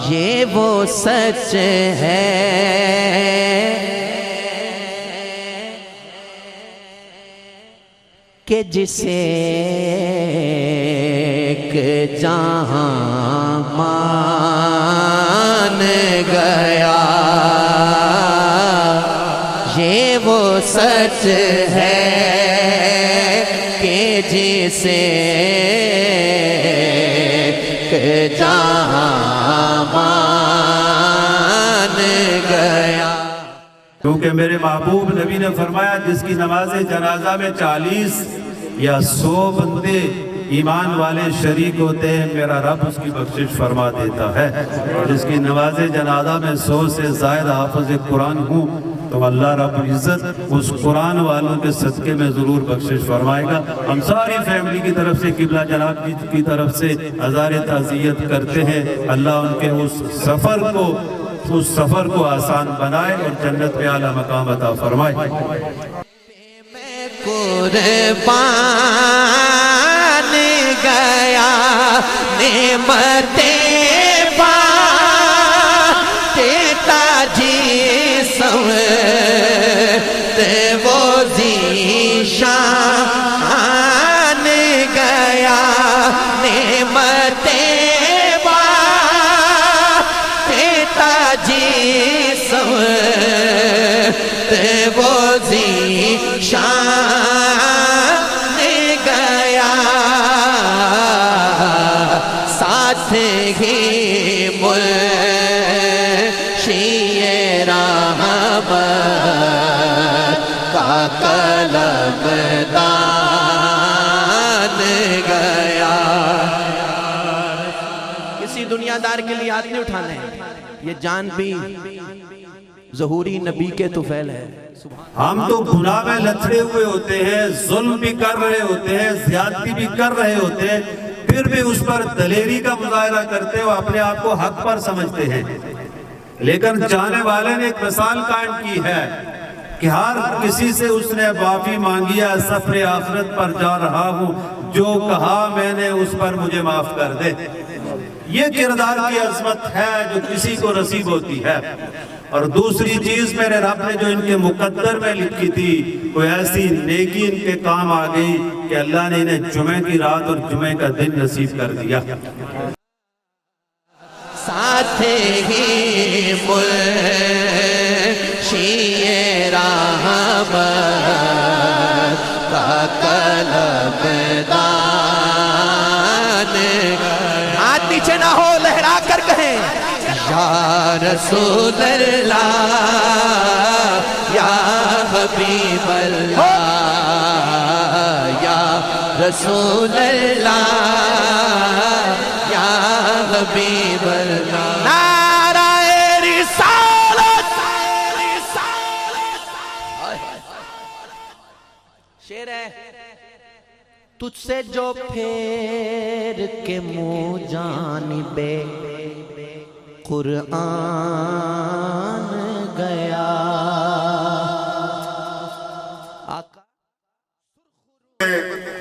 یہ وہ سچ ہے کہ جسے ایک جہاں مان گیا، یہ وہ سچ ہے کہ جسے ایک جہاں مان گیا۔ کیونکہ میرے محبوب نبی نے فرمایا جس کی نماز جنازہ میں 40 یا 100 بندے ایمان والے شریک ہوتے ہیں، میرا رب اس کی بخشش فرما دیتا ہے۔ جس کی نماز جنازہ میں 100 سے زائد حافظ قرآن ہوں تو اللہ رب العزت اس قرآن والوں کے صدقے میں ضرور بخشش فرمائے گا۔ ہم ساری فیملی کی طرف سے قبلہ جناب کی طرف سے ہزار تعزیت کرتے ہیں۔ اللہ ان کے اس سفر کو آسان بنائے اور جنت میں اعلیٰ مقام عطا فرمائے۔ میں قربان گیا نعمتیں پاتے تاجی سمتے وہ ذیشان گیا نعمتیں وہ ذیشان گیا، ساتھ ہی منشی رحمت کا قلمدان گیا۔ کسی دنیا دار کے لیے ہاتھ نہیں اٹھانا ہے، یہ جان بھی ظہوری نبی کے طفیل ہے۔ ہم تو گناہ میں لتھڑے ہوئے ہوتے ہیں، ظلم بھی کر رہے ہوتے ہیں، زیادتی بھی کر رہے ہوتے ہیں، پھر بھی اس پر دلیری کا مظاہرہ کرتے ہو، اپنے آپ کو حق پر سمجھتے ہیں۔ لیکن جانے والے نے ایک مثال قائم کی ہے کہ ہر کسی سے اس نے معافی مانگی ہے، سفر آخرت پر جا رہا ہوں، جو کہا میں نے اس پر مجھے معاف کر دے۔ یہ کردار کی عظمت ہے جو کسی کو نصیب ہوتی ہے۔ اور دوسری چیز میرے رب نے جو ان کے مقدر میں لکھی تھی، کوئی ایسی نیکی ان کے کام آ گئی کہ اللہ نے انہیں جمعہ کی رات اور جمعہ کا دن نصیب کر دیا۔ ساتھ ہی منشی رحمت کا قلمدان، ہاتھ نیچے نہ ہو، لہرا کر کہیں یا رسول اللہ یا حبیب اللہ یا رسول اللہ یا حبیب اللہ۔ نعرہ رسالت، شعر ہے، تجھ سے جو پھیر کے منہ جانب قرآن گیا۔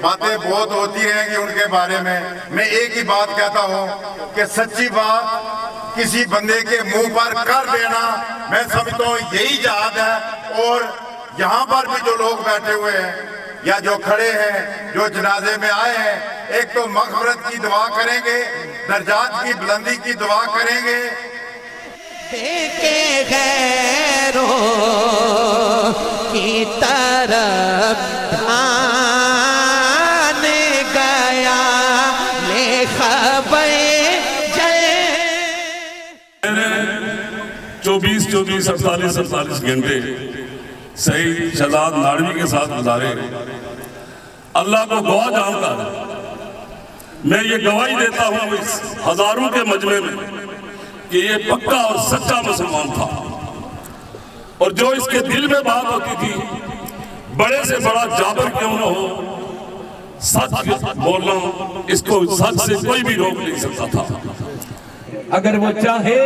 باتیں بہت ہوتی رہیں گی ان کے بارے میں ایک ہی بات کہتا ہوں کہ سچی بات کسی بندے کے منہ پر کر دینا میں سمجھتا ہوں یہی جہاد ہے۔ اور یہاں پر بھی جو لوگ بیٹھے ہوئے ہیں یا جو کھڑے ہیں، جو جنازے میں آئے ہیں، ایک تو مغفرت کی دعا کریں گے، درجات کی بلندی کی دعا کریں گے۔ دیکھے غیروں کی طرف دھیان گیا لے خبر جائے۔ 24 48 گھنٹے سعید شہزاد ناڑوی کے ساتھ گزارے، اللہ کو گواہ جان کر میں یہ گواہی دیتا ہوں اس ہزاروں کے مجمع میں کہ یہ پکا اور سچا مسلمان تھا، اور جو اس کے دل میں بات ہوتی تھی، بڑے سے بڑا جابر کیوں نہ ہو، سچ بولنا اس کو سچ سے کوئی بھی روک نہیں سکتا تھا۔ اگر وہ چاہے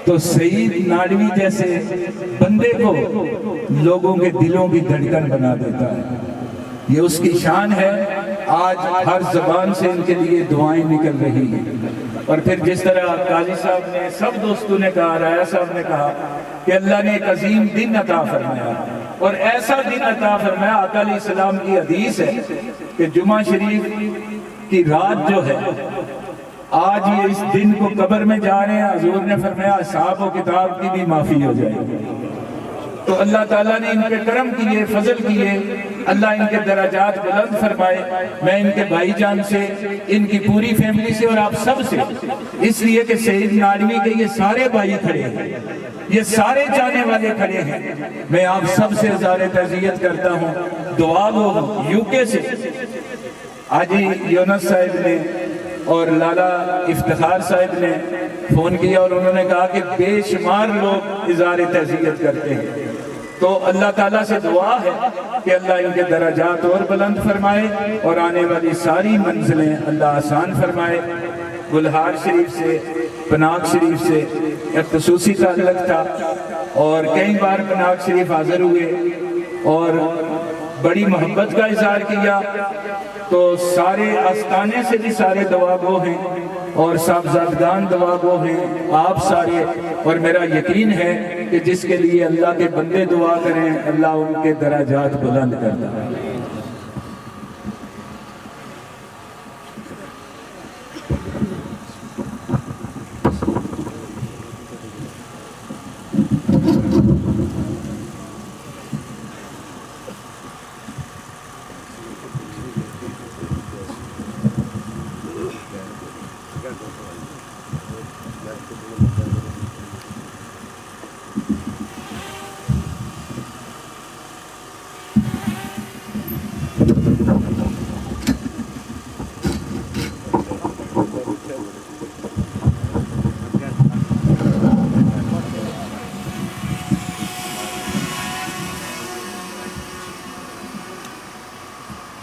تو سعید ناڑوی جیسے بندے کو لوگوں کے دلوں کی دھڑکن بنا دیتا ہے۔ یہ اس کی شان ہے۔ آج ہر زبان سے ان کے لیے دعائیں نکل رہی ہیں۔ اور پھر جس طرح قاضی صاحب نے، سب دوستوں نے کہا، رایا صاحب نے کہا کہ اللہ نے ایک عظیم دن عطا فرمایا، اور ایسا دن عطا فرمایا، آقا علیہ السلام کی حدیث ہے کہ جمعہ شریف کی رات جو ہے، آج یہ اس دن کو قبر میں جا رہے ہیں، حضور نے فرمایا حساب و کتاب کی بھی معافی ہو جائے گی۔ تو اللہ تعالیٰ نے ان پہ کرم کیے، فضل کیے، اللہ ان کے درجات بلند فرمائے۔ میں ان کے بھائی جان سے، ان کی پوری فیملی سے اور آپ سب سے، اس لیے کہ سید ناڈوی کے یہ سارے بھائی کھڑے ہیں، یہ سارے جانے والے کھڑے ہیں، میں آپ سب سے ہزار تعزیت کرتا ہوں۔ دعا وہ یو کے سے حاجی یونس صاحب نے اور لالا افتخار صاحب نے فون کیا، اور انہوں نے کہا کہ بے شمار لوگ اظہار تعزیت کرتے ہیں۔ تو اللہ تعالیٰ سے دعا ہے کہ اللہ ان کے درجات اور بلند فرمائے، اور آنے والی ساری منزلیں اللہ آسان فرمائے۔ گلہار شریف سے، پناگ شریف سے ایک خصوصی تعلق تھا، اور کئی بار پناگ شریف حاضر ہوئے اور بڑی محبت کا اظہار کیا۔ تو سارے آستانے سے بھی سارے دعا گو ہیں، اور صاحبزادگان دعا گو ہیں، آپ سارے، اور میرا یقین ہے کہ جس کے لیے اللہ کے بندے دعا کریں، اللہ ان کے درجات بلند کرتا ہے۔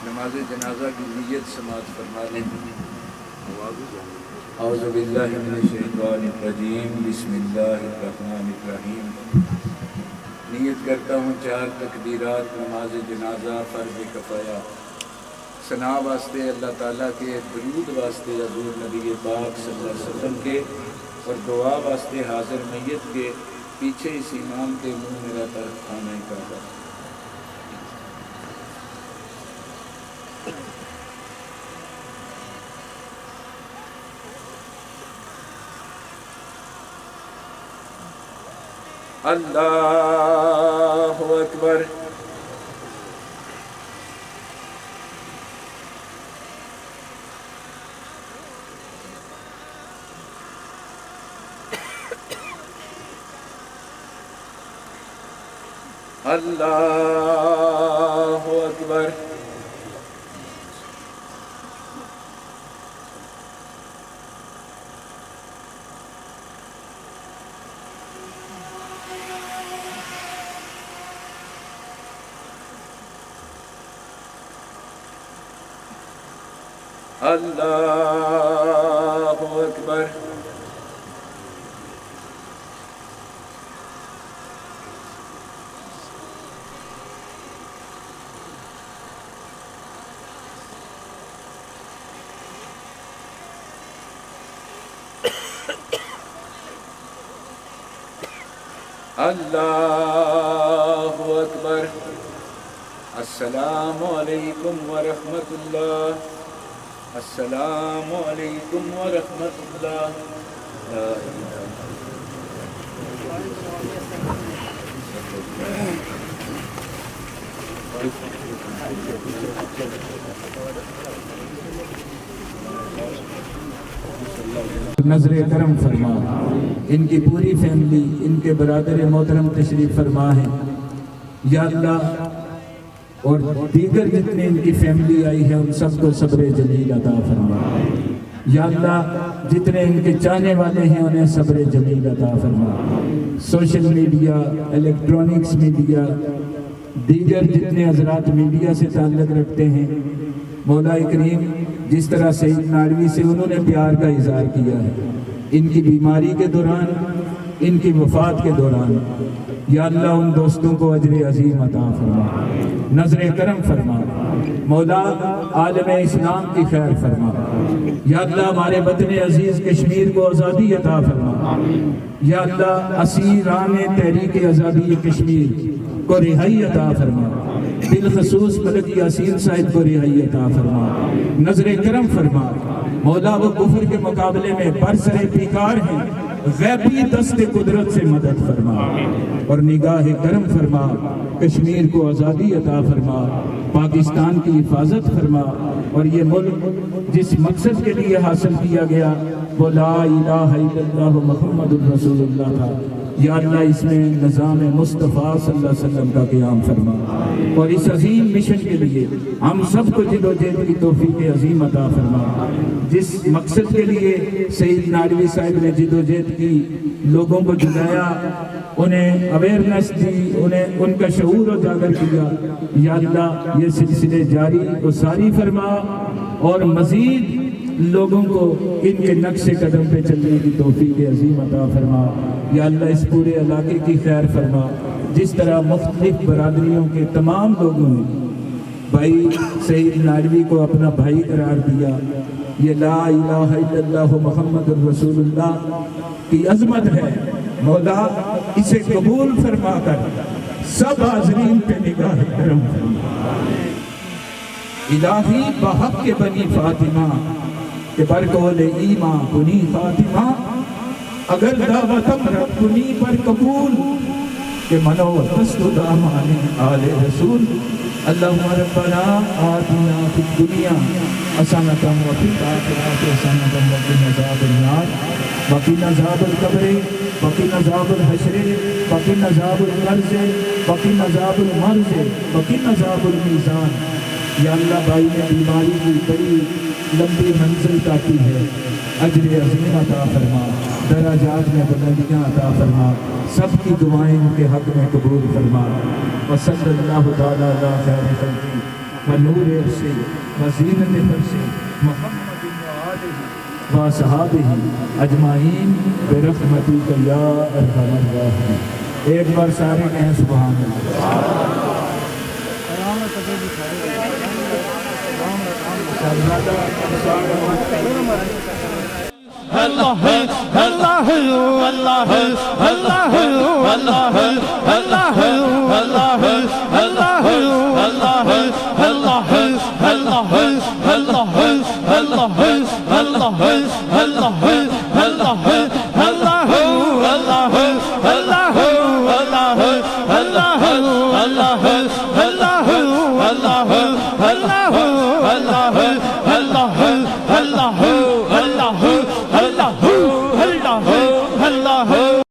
نماز جنازہ کی نیت سماعت فرما لیں۔ اعوذ باللہ من الشیطان الرجیم، بسم اللہ الرحمن الرحیم۔ نیت کرتا ہوں 4 تکبیرات نماز جنازہ فرض کفایہ، ثنا واسطے اللہ تعالیٰ کے، درود واسطے حضور نبی پاک صلی اللہ علیہ وسلم کے، اور دعا واسطے حاضر میت کے۔ پیچھے اس امام کے منہ میرا طرف کھانا کعبہ۔ اللہ اکبر۔ اللہ اکبر۔ اللہ اکبر۔ اللہ اکبر۔ السلام علیکم ورحمۃ اللہ، السلام علیکم ورحمۃ اللہ۔ لا الہ نظر کرم فرما، ان کی پوری فیملی، ان کے برادر محترم تشریف فرما ہے یا اللہ، اور دیگر جتنے ان کی فیملی آئی ہے ان سب کو صبر جمیل عطا فرما یا اللہ، جتنے ان کے چاہنے والے ہیں انہیں صبر جمیل عطا فرما۔ سوشل میڈیا، الیکٹرانکس میڈیا، دیگر جتنے حضرات میڈیا سے تعلق رکھتے ہیں، مولا کریم جس طرح سید ناڈوی سے انہوں نے پیار کا اظہار کیا ہے، ان کی بیماری کے دوران، ان کی وفات کے دوران، یا اللہ ان دوستوں کو اجر عظیم عطا فرما، نظر کرم فرما، مولا عالم اسلام کی خیر فرما، یا اللہ ہمارے وطن عزیز کشمیر کو آزادی عطا فرما، یا اللہ اسیران تحریک آزادی کشمیر کو رہائی عطا فرما، بالخصوص ملک یاسین صاحب کو رہائی عطا فرما، نظر کرم فرما مولا، وہ کفر کے مقابلے میں برسر پیکار ہیں، غیبی دست قدرت سے مدد فرما اور نگاہ کرم فرما، کشمیر کو آزادی عطا فرما، پاکستان کی حفاظت فرما، اور یہ ملک جس مقصد کے لیے حاصل کیا گیا وہ لا الہ الا اللہ محمد الرسول اللہ تھا، یا اللہ اس میں نظام مصطفیٰ صلی اللہ علیہ وسلم کا قیام فرما، اور اس عظیم مشن کے لیے ہم سب کو جد و جہد کی توفیق عظیم عطا فرما، جس مقصد کے لیے سید نادوی صاحب نے جد و جہد کی، لوگوں کو جگایا، انہیں اویئرنیس دی، انہیں ان کا شعور اجاگر کیا، یا اللہ یہ سلسلے جاری و ساری فرما، اور مزید لوگوں کو ان کے نقش قدم پہ چلنے کی توفیق عظیم عطا فرما، یا اللہ اس پورے علاقے کی خیر فرما، جس طرح مختلف برادریوں کے تمام لوگوں نے بھائی سید نادوی کو اپنا بھائی قرار دیا، یہ لا الہ الا اللہ محمد الرسول اللہ کی عظمت ہے، مولا اسے قبول فرما کر سب حاضرین پہ نگاہ کرم فرما، الہی بحق کے بنی فاطمہ کہ برکول ایمان کنی فاطمہ، اگر دعوتم رب کنی پر قبول کہ منو دست دامان آل رسول، اللہم ربنا آتنا فی الدنیا حسنۃ وفی الآخرۃ حسنۃ وقنا عذاب النار وقنا عذاب القبر وقنا عذاب الحشر وقنا عذاب القرض وقنا عذاب المرض وقنا عذاب المیزان۔ یا اللہ بھائی نے بیماری کی بڑی لمبی منزل کاٹی ہے، اجر عظیم عطا فرما، درجات میں بلندیاں عطا فرما، سب کی دعائیں ان کے حق میں قبول فرما، وصلی اللہ تعالیٰ علی خیر خلقہ ونور عرشہ وزینت فرشہ محمد وآلہ وصحابہ اجمعین برحمتک یا ارحم الراحمین۔ ایک بار سارے کہیں سبحان اللہ۔ اللہ اللہ اللہ اللہ اللہ اللہ اللہ اللہ اللہ اللہ اللہ اللہ اللہ اللہ اللہ اللہ